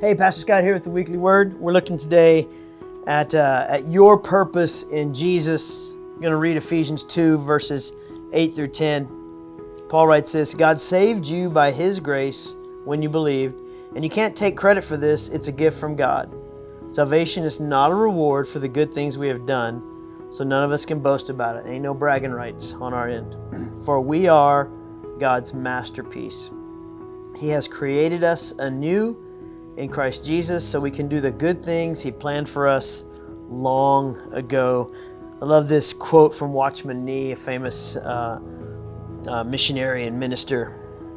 Hey, Pastor Scott here with the Weekly Word. We're looking today at your purpose in Jesus. I'm going to read Ephesians 2, verses 8 through 10. Paul writes this: God saved you by His grace when you believed, and you can't take credit for this. It's a gift from God. Salvation is not a reward for the good things we have done, so none of us can boast about it. Ain't no bragging rights on our end. For we are God's masterpiece. He has created us anew in Christ Jesus so we can do the good things He planned for us long ago. I love this quote from Watchman Nee, a famous missionary and minister.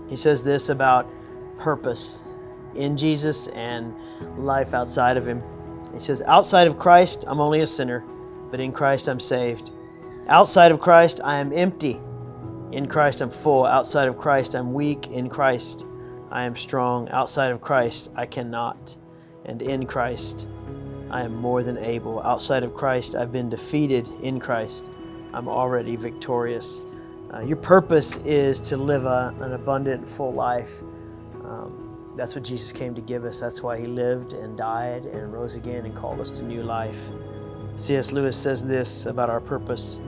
He says this about purpose in Jesus and life outside of Him. He says, outside of Christ, I'm only a sinner, but in Christ I'm saved. Outside of Christ, I am empty. In Christ I'm full. Outside of Christ, I'm weak. In Christ, I am strong. Outside of Christ, I cannot. And in Christ, I am more than able. Outside of Christ, I've been defeated. In Christ, I'm already victorious. Your purpose is to live an abundant, full life. That's what Jesus came to give us. That's why He lived and died and rose again and called us to new life. C.S. Lewis says this about our purpose.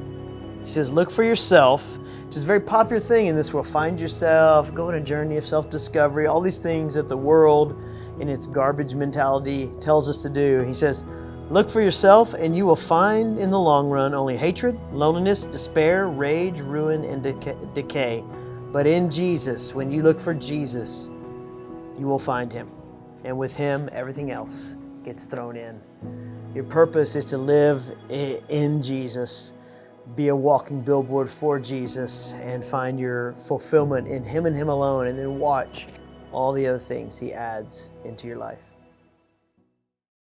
He says, look for yourself, which is a very popular thing in this world. Find yourself, go on a journey of self-discovery, all these things that the world in its garbage mentality tells us to do. He says, look for yourself and you will find in the long run only hatred, loneliness, despair, rage, ruin, and decay. But in Jesus, when you look for Jesus, you will find Him. And with Him, everything else gets thrown in. Your purpose is to live in Jesus, be a walking billboard for Jesus, and find your fulfillment in Him and Him alone, and then watch all the other things He adds into your life.